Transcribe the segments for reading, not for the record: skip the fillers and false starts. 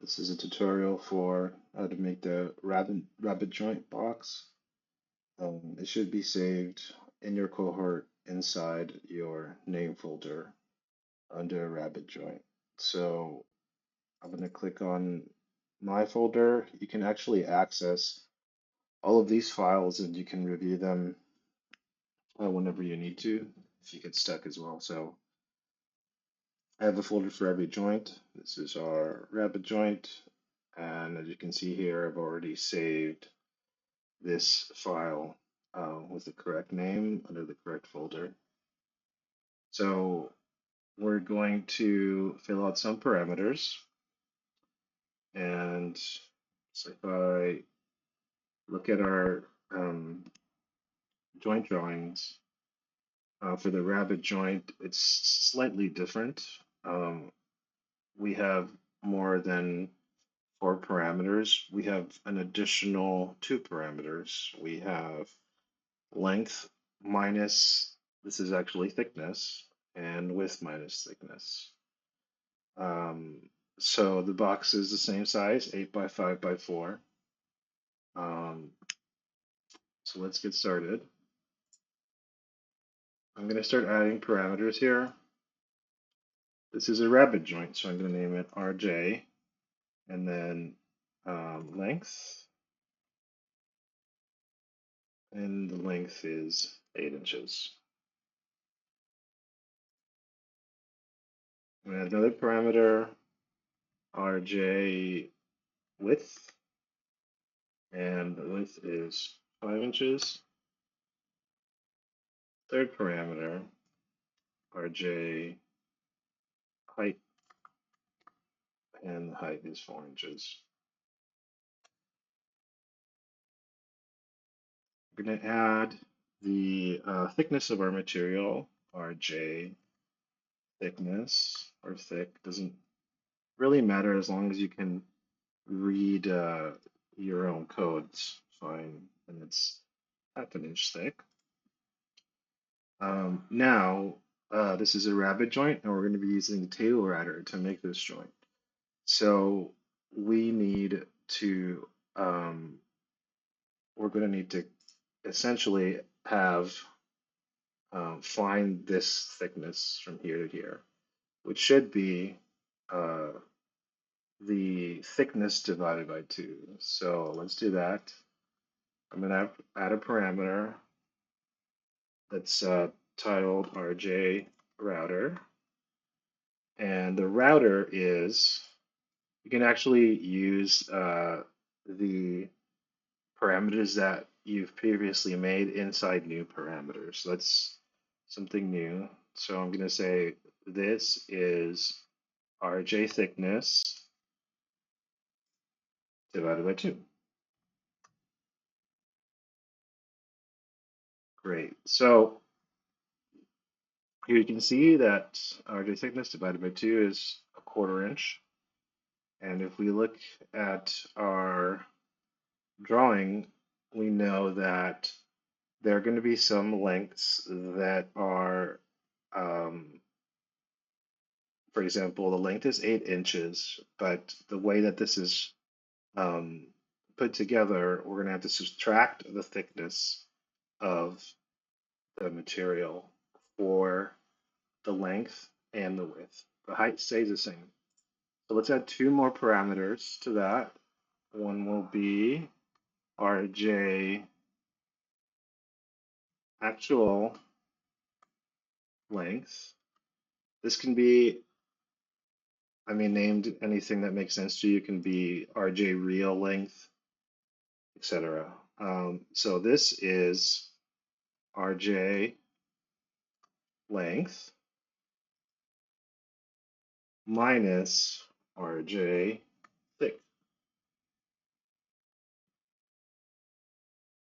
This is a tutorial for how to make the rabbet joint box. It should be saved in your cohort inside your name folder under rabbet joint. So I'm going to click on my folder. You can actually access all of these files and you can review them whenever you need to if you get stuck as well. So I have a folder for every joint. This is our rabbet joint. And as you can see here, I've already saved this file with the correct name under the correct folder. So we're going to fill out some parameters. And so if I look at our joint drawings for the rabbet joint, it's slightly different. We have more than 4 parameters. We have an additional 2 parameters. We have length minus, this is actually thickness, and width minus thickness. So the box is the same size, 8 by 5 by 4. So let's get started. I'm going to start adding parameters here. This is a rabbet joint, so I'm going to name it RJ, and then length, and the length is 8 inches. I'm going to add another parameter, RJ width, and the width is 5 inches. Third parameter, RJ height, and the height is 4 inches. We're going to add the thickness of our material, RJ thickness, or thick, doesn't really matter as long as you can read your own code. It's fine, and it's 1/2 inch thick. Now, this is a rabbet joint, and we're going to be using the table router to make this joint. So we need to, we're going to need to essentially have find this thickness from here to here, which should be the thickness divided by 2. So let's do that. I'm going to add a parameter that's titled RJ router. And the router is, you can actually use the parameters that you've previously made inside new parameters. So that's something new. So I'm going to say this is RJ thickness divided by 2. Great. So here you can see that RJ thickness divided by 2 is 1/4 inch. And if we look at our drawing, we know that there are going to be some lengths that are, for example, the length is 8 inches, but the way that this is put together, we're going to have to subtract the thickness of the material for the length and the width. The height stays the same. So let's add 2 more parameters to that. One will be RJ actual length. This can be, named anything that makes sense to you. It can be RJ real length, etc. So this is RJ length minus RJ thick.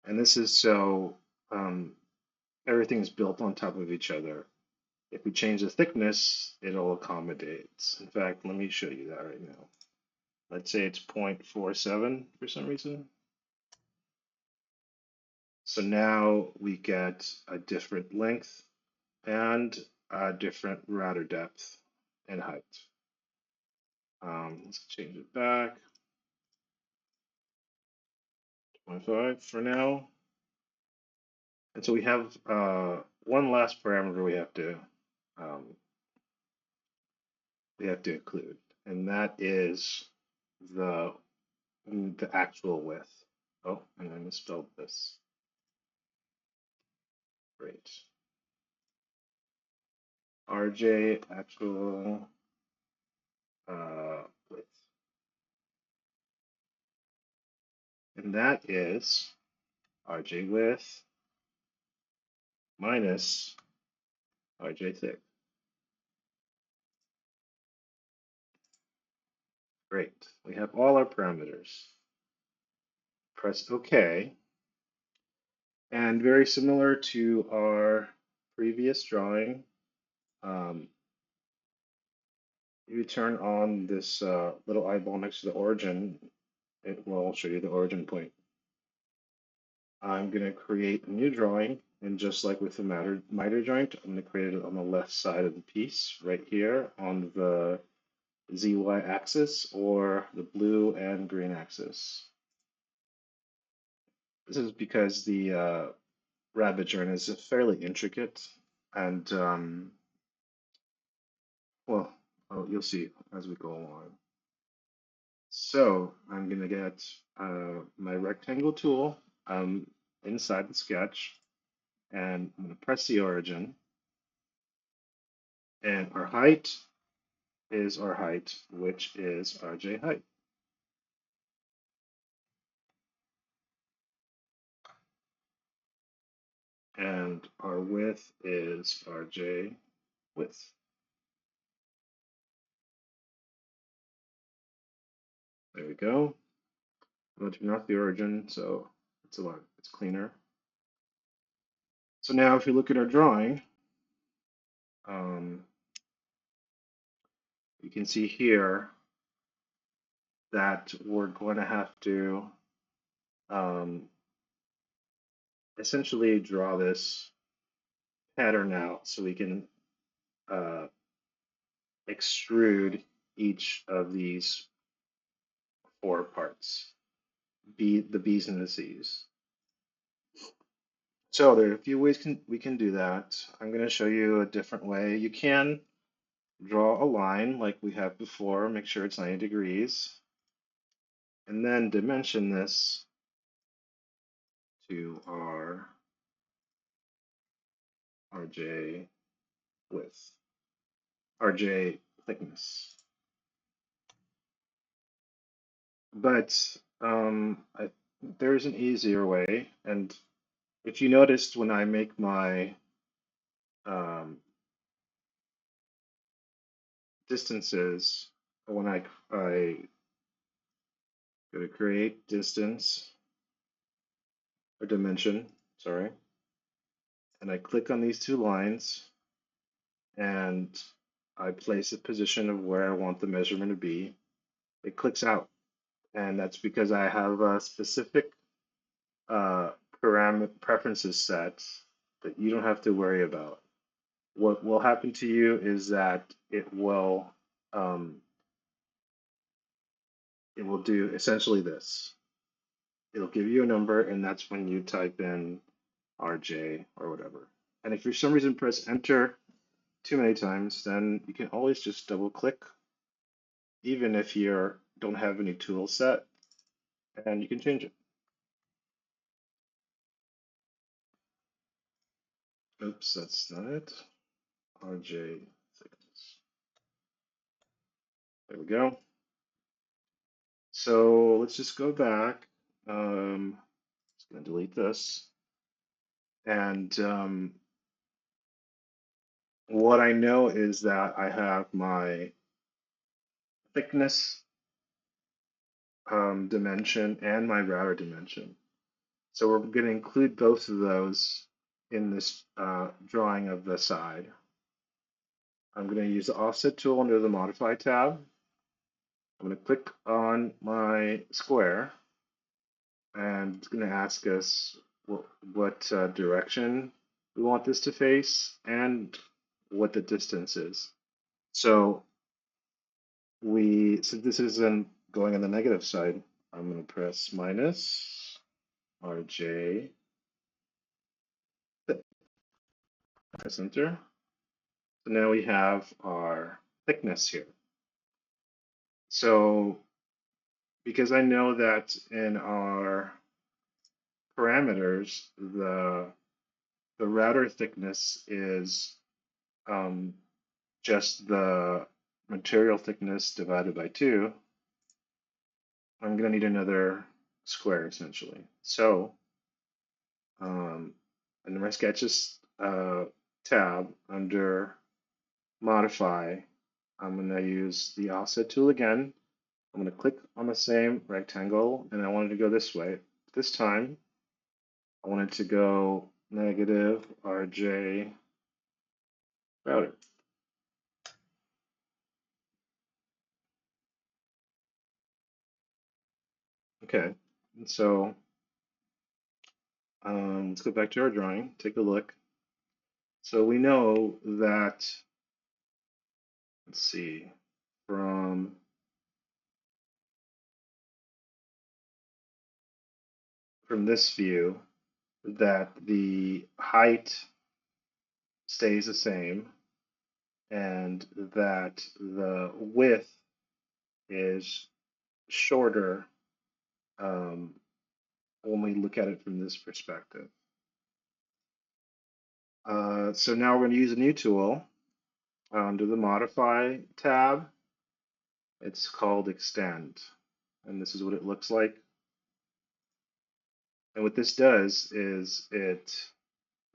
And this is so everything's built on top of each other. If we change the thickness, it'll accommodate. In fact, let me show you that right now. Let's say it's 0.47 for some reason. So now we get a different length and a different router depth and height. Let's change it back. 25 for now. And so we have one last parameter um, we have to include, and that is the the actual width. Oh, and I misspelled this. Great. RJ actual width, and that is RJ width minus RJ thick. Great. We have all our parameters. Press OK. And very similar to our previous drawing, um, you turn on this little eyeball next to the origin, it will show you the origin point. I'm going to create a new drawing, and just like with the miter joint, I'm going to create it on the left side of the piece, right here on the ZY axis or the blue and green axis. This is because the rabbet joint is fairly intricate, and well, you'll see as we go along. So I'm going to get my rectangle tool inside the sketch, and I'm going to press the origin, and our height is our height, which is RJ height. And our width is RJ width. There we go. I'm going to turn off the origin, so it's cleaner. So now if you look at our drawing, you can see here that we're going to have to um, essentially draw this pattern out so we can uh, extrude each of these four parts, the B's and the C's. So there are a few ways we can do that. I'm going to show you a different way. You can draw a line like we have before, make sure it's 90 degrees, and then dimension this to our RJ width, RJ thickness. But there's an easier way, and if you noticed when I make my distances, when I go to create distance or dimension, sorry, and I click on these two lines and I place a position of where I want the measurement to be, it clicks out. And that's because I have a specific preferences set that you don't have to worry about. What will happen to you is that um, it will do essentially this. It'll give you a number, and that's when you type in RJ or whatever. And if for some reason press enter too many times, then you can always just double click, even if you don't have any tool set, and you can change it. Oops, that's not it. RJ thickness. There we go. So let's just go back. Just gonna delete this. And what I know is that I have my thickness dimension and my router dimension. So we're going to include both of those in this drawing of the side. I'm going to use the offset tool under the modify tab. I'm going to click on my square, and it's going to ask us what direction we want this to face and what the distance is. So since this isn't going on the negative side, I'm going to press minus RJ, press enter. So now we have our thickness here. So because I know that in our parameters, the router thickness is um, just the material thickness divided by 2, I'm going to need another square essentially. So in my sketches tab under modify, I'm going to use the offset tool again. I'm going to click on the same rectangle and I want it to go this way. This time, I want it to go negative RJ router. Okay, and so let's go back to our drawing, take a look. So we know that, let's see, from this view, that the height stays the same and that the width is shorter um, when we look at it from this perspective. So now we're going to use a new tool under the Modify tab. It's called Extend, and this is what it looks like. And what this does is it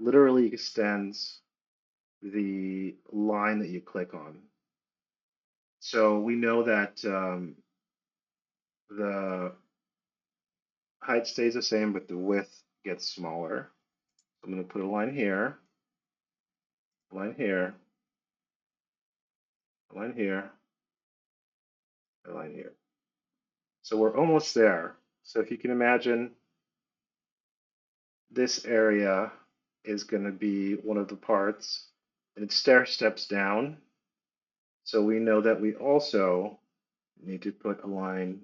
literally extends the line that you click on. So we know that the height stays the same, but the width gets smaller. I'm going to put a line here, a line here, a line here, a line here. So we're almost there. So if you can imagine, this area is going to be one of the parts, and it stair steps down. So we know that we also need to put a line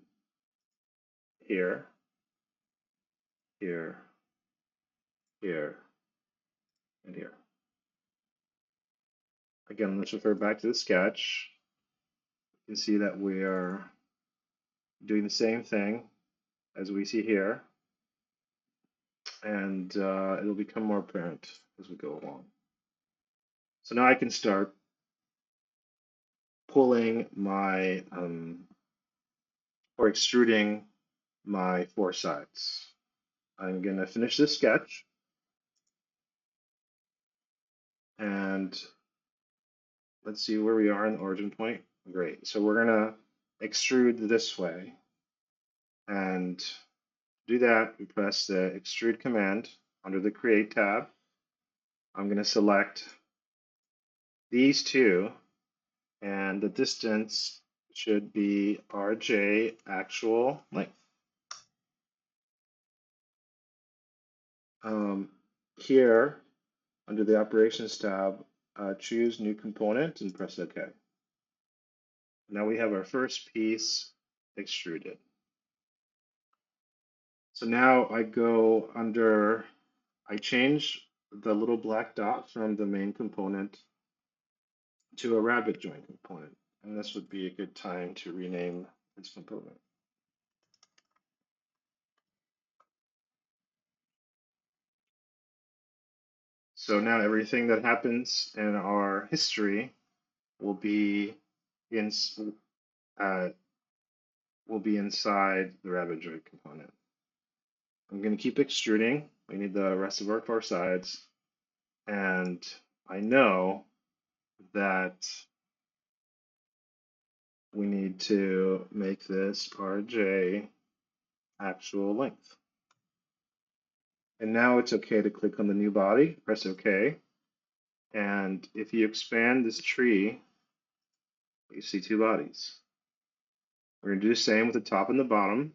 here, here, here, and here. Again, let's refer back to the sketch. You can see that we are doing the same thing as we see here, and it'll become more apparent as we go along. So now I can start pulling my, or extruding my 4 sides. I'm going to finish this sketch, and let's see where we are in the origin point. Great. So we're going to extrude this way, and to do that, we press the extrude command under the create tab. I'm going to select these two, and the distance should be RJ actual length. Here, under the operations tab, choose new component and press OK. Now we have our first piece extruded. So now I go under, I change the little black dot from the main component to a rabbet joint component. And this would be a good time to rename this component. So now everything that happens in our history will be in, inside the rabbet joint component. I'm going to keep extruding. We need the rest of our 4 sides. And I know that we need to make this RJ actual length. And now it's okay to click on the new body, press OK. And if you expand this tree, you see 2 bodies. We're going to do the same with the top and the bottom.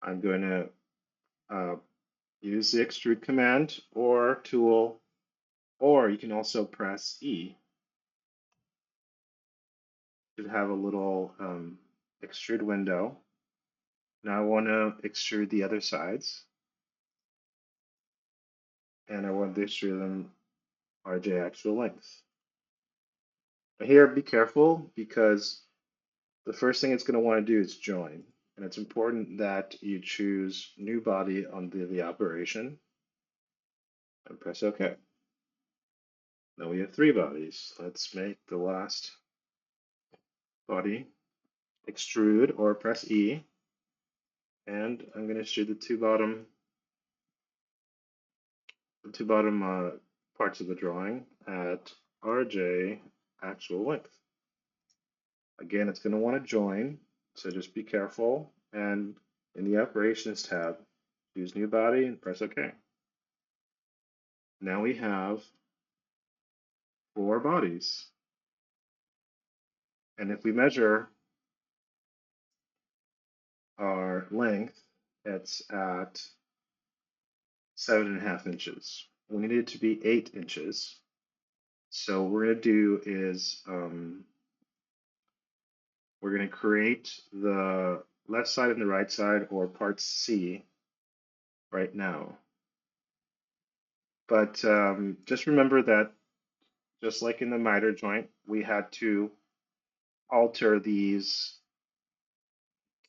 I'm going to use the extrude command or tool, or you can also press E. Should have a little extrude window. Now I want to extrude the other sides, and I want to extrude them RJ actual length. But here, be careful because the first thing it's going to want to do is join. And it's important that you choose new body on the operation and press OK. Now we have 3 bodies. Let's make the last body extrude or press E. And I'm going to extrude the two bottom parts of the drawing at RJ actual length. Again, it's going to want to join, so just be careful. And in the Operations tab, choose New Body and press OK. Now we have 4 bodies. And if we measure our length, it's at 7.5 inches. We need it to be 8 inches. So what we're going to do is we're going to create the left side and the right side, or part C, right now. But just remember that just like in the miter joint, we had to alter these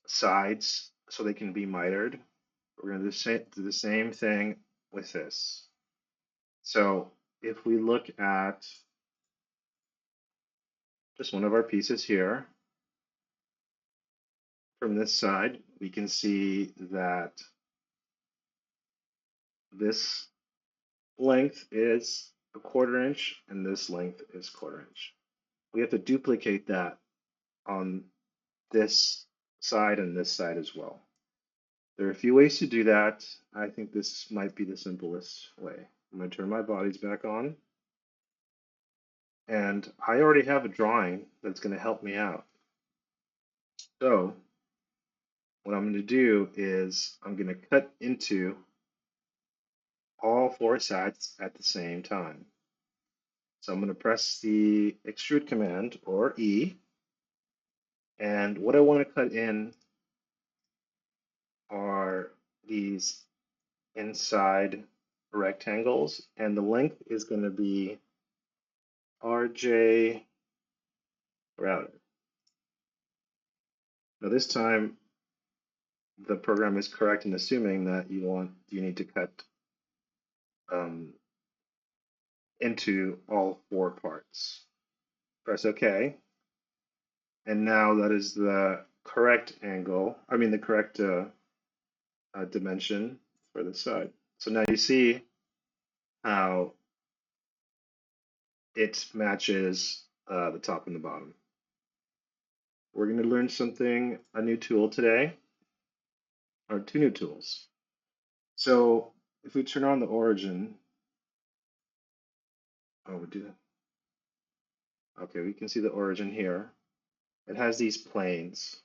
sides so they can be mitered. We're going to do the same thing with this. So if we look at just one of our pieces here, from this side, we can see that this length is a 1/4 inch and this length is 1/4 inch. We have to duplicate that on this side and this side as well. There are a few ways to do that. I think this might be the simplest way. I'm going to turn my bodies back on. And I already have a drawing that's going to help me out. So what I'm going to do is I'm going to cut into all 4 sides at the same time. So I'm going to press the extrude command, or E, and what I want to cut in are these inside rectangles, and the length is going to be RJ router. Now this time the program is correct in assuming that you need to cut into all 4 parts. Press OK, and now that is the correct angle. I mean the correct dimension for the side. So now you see how it matches the top and the bottom. We're going to learn a new tool today, or 2 new tools. So if we turn on the origin, we do that. Okay, we can see the origin here. It has these planes,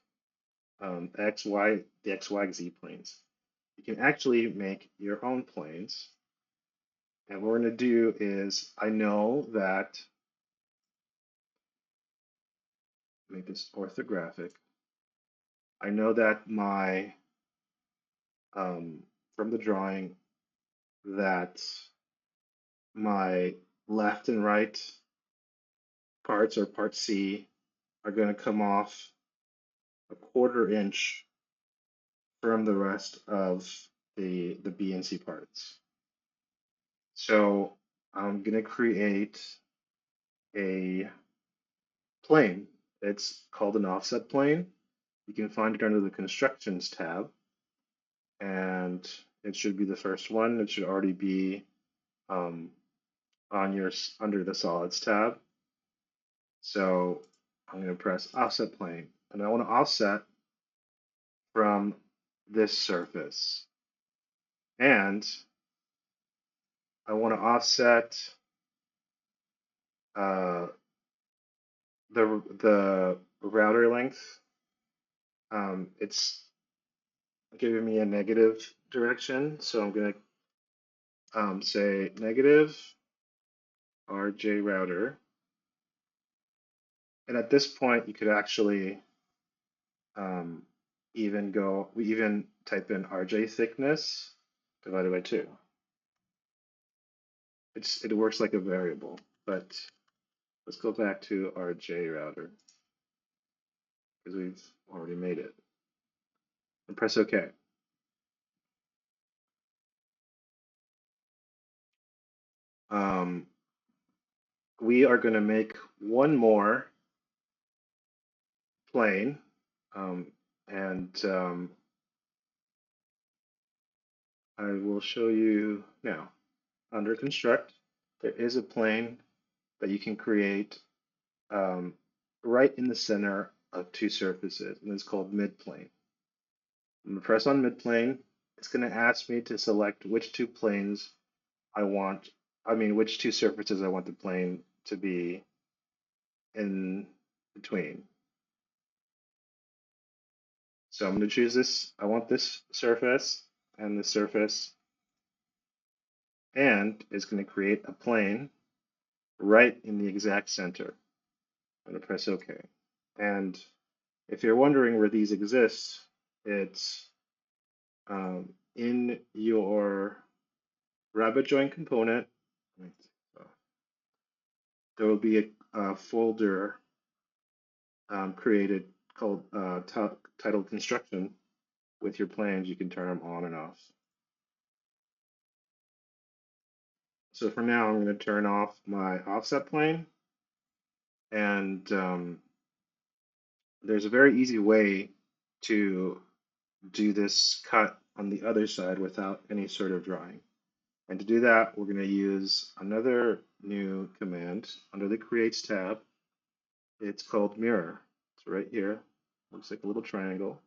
X, Y, the X, Y, Z planes. You can actually make your own planes. And what we're going to do is, I know that, make this orthographic. I know that from the drawing, that my left and right parts, or part C, are going to come off a 1/4 inch from the rest of the B and C parts. So I'm going to create a plane. It's called an offset plane. You can find it under the Constructions tab, and it should be the first one. It should already be on under the Solids tab. So I'm going to press Offset Plane, and I want to offset from this surface, and I want to offset the router length. It's giving me a negative direction, so I'm going to say negative RJ router, And at this point, you could actually um, we even type in RJ thickness divided by 2. It works like a variable, but let's go back to our J router because we've already made it and press OK. Um, we are going to make one more plane, um, and I will show you now. Under construct, there is a plane that you can create um, right in the center of two surfaces, and it's called midplane. I'm going to press on midplane. It's going to ask me to select which two planes I want, which two surfaces I want the plane to be in between. So I'm going to choose this. I want this surface and this surface, and it's going to create a plane right in the exact center. I'm going to press OK. And if you're wondering where these exist, it's in your rabbet joint component. There will be a folder created called titled construction with your planes. You can turn them on and off. So for now, I'm going to turn off my offset plane, and there's a very easy way to do this cut on the other side without any sort of drawing. And to do that, we're going to use another new command under the Creates tab. It's called Mirror. It's right here. Looks like a little triangle.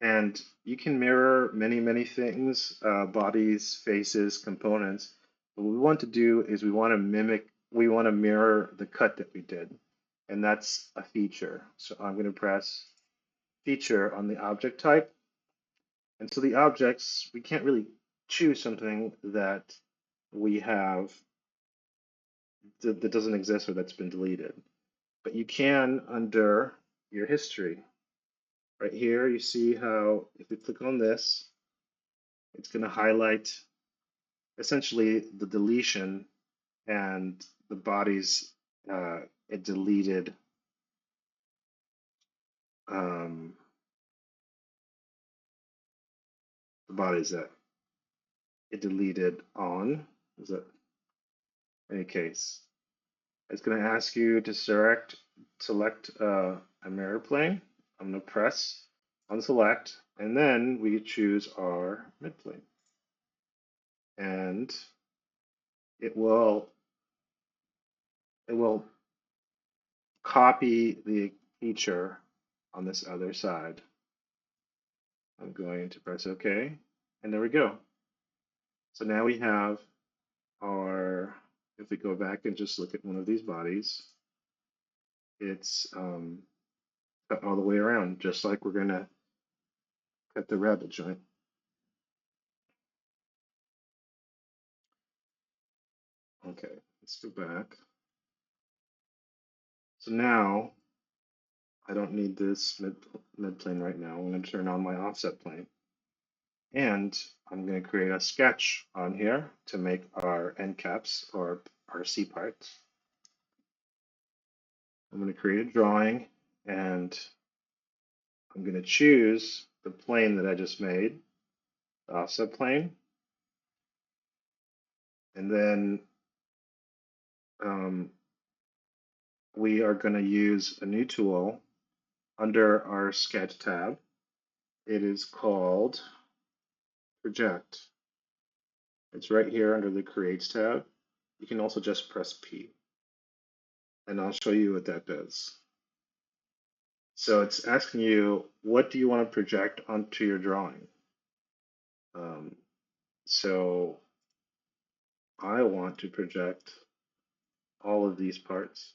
And you can mirror many, many things, bodies, faces, components. What we want to do is we want to mirror the cut that we did. And that's a feature. So I'm going to press feature on the object type. And so the objects, we can't really choose something that we have that doesn't exist or that's been deleted. But you can under your history. Right here, you see how if we click on this, it's going to highlight essentially the deletion and the bodies it deleted um, the bodies that it deleted on. Is that any case? It's going to ask you to select a mirror plane. I'm going to press on select, and then we choose our midplane, and it will copy the feature on this other side. I'm going to press OK, and there we go. So now we have our, if we go back and just look at one of these bodies, it's cut all the way around, just like we're going to cut the rabbet joint. Okay, let's go back. So now I don't need this mid plane right now. I'm going to turn on my offset plane. And I'm going to create a sketch on here to make our end caps or our C parts. I'm going to create a drawing, and I'm going to choose the plane that I just made, the offset plane. And then we are going to use a new tool under our sketch tab. It is called Project. It's right here under the Creates tab. You can also just press P, and I'll show you what that does. So it's asking you, what do you want to project onto your drawing? So I want to project all of these parts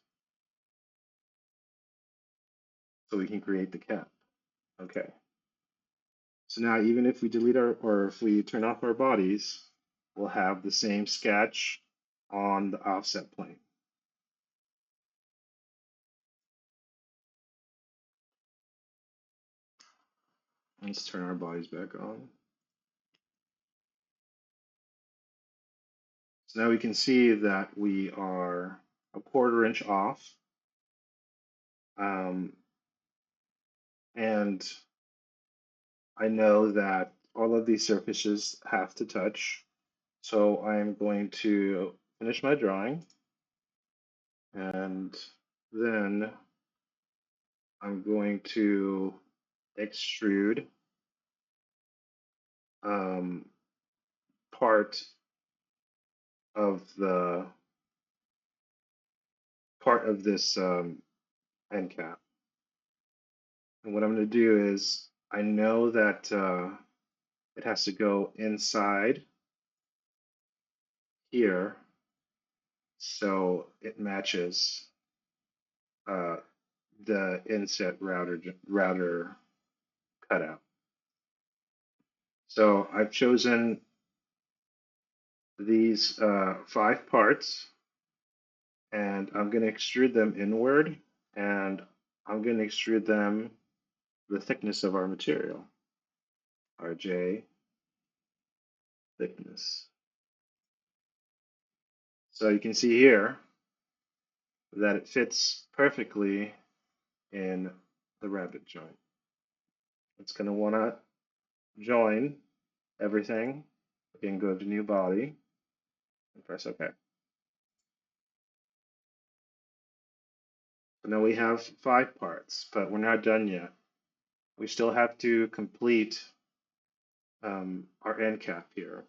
so we can create the cap. Okay. So now even if we delete or if we turn off our bodies, we'll have the same sketch on the offset plane. Let's turn our bodies back on. So now we can see that we are a 1/4 inch off. And I know that all of these surfaces have to touch. So I am going to finish my drawing, and then I'm going to extrude part of the this end cap. And what I'm going to do is I know that it has to go inside here so it matches uh, the inset router cutout. So I've chosen these 5 parts, and I'm going to extrude them inward, and I'm going to extrude them the thickness of our material, RJ thickness. So you can see here that it fits perfectly in the rabbet joint. It's going to want to join everything. Again, go to new body and press OK. So now we have 5 parts, but we're not done yet. We still have to complete our end cap here.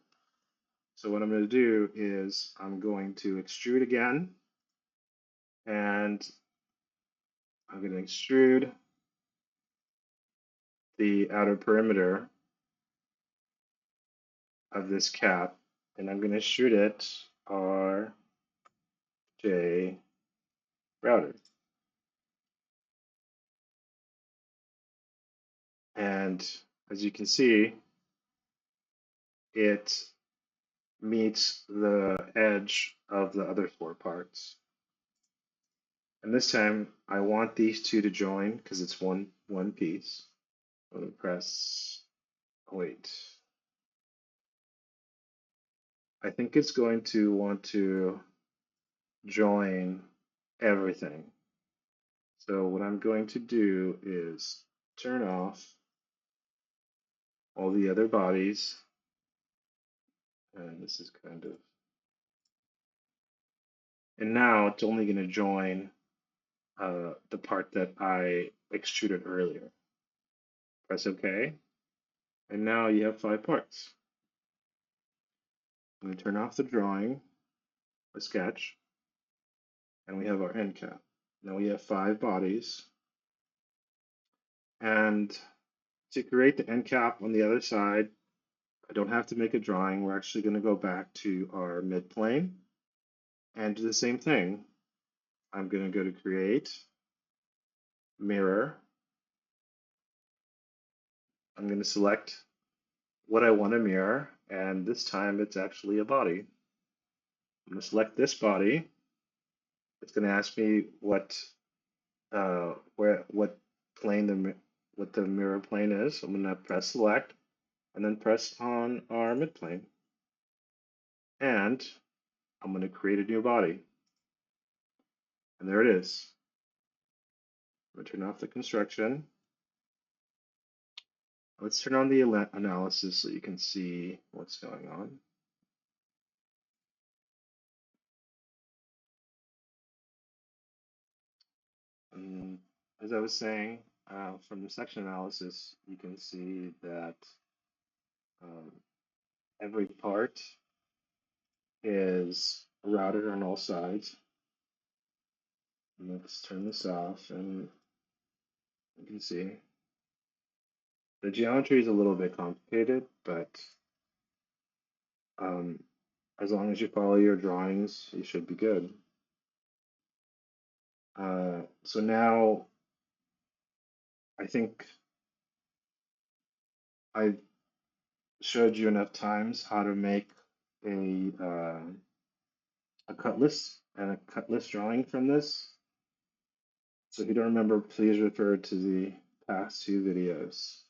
So what I'm going to do is I'm going to extrude again, and I'm going to extrude the outer perimeter of this cap, and I'm going to extrude it RJ router. And as you can see, it meets the edge of the other 4 parts. And this time I want these 2 to join because it's one piece. I'm going to press, wait. I think it's going to want to join everything. So what I'm going to do is turn off all the other bodies. And this is kind of, and now it's only going to join the part that I extruded earlier. Press OK. And now you have 5 parts. I'm going to turn off the drawing, the sketch, and we have our end cap. Now we have 5 bodies. And to create the end cap on the other side, I don't have to make a drawing. We're actually going to go back to our midplane and do the same thing. I'm going to go to Create, Mirror. I'm going to select what I want to mirror, and this time it's actually a body. I'm going to select this body. It's going to ask me what plane what the mirror plane is. I'm going to press Select and then press on our midplane. And I'm going to create a new body. And there it is. I'm going to turn off the construction. Let's turn on the analysis so you can see what's going on. And as I was saying, from the section analysis, you can see that every part is routed on all sides. Let's turn this off, and you can see the geometry is a little bit complicated, but as long as you follow your drawings, you should be good. So now I think I showed you enough times how to make a cut list and a cut list drawing from this. So if you don't remember, please refer to the past 2 videos.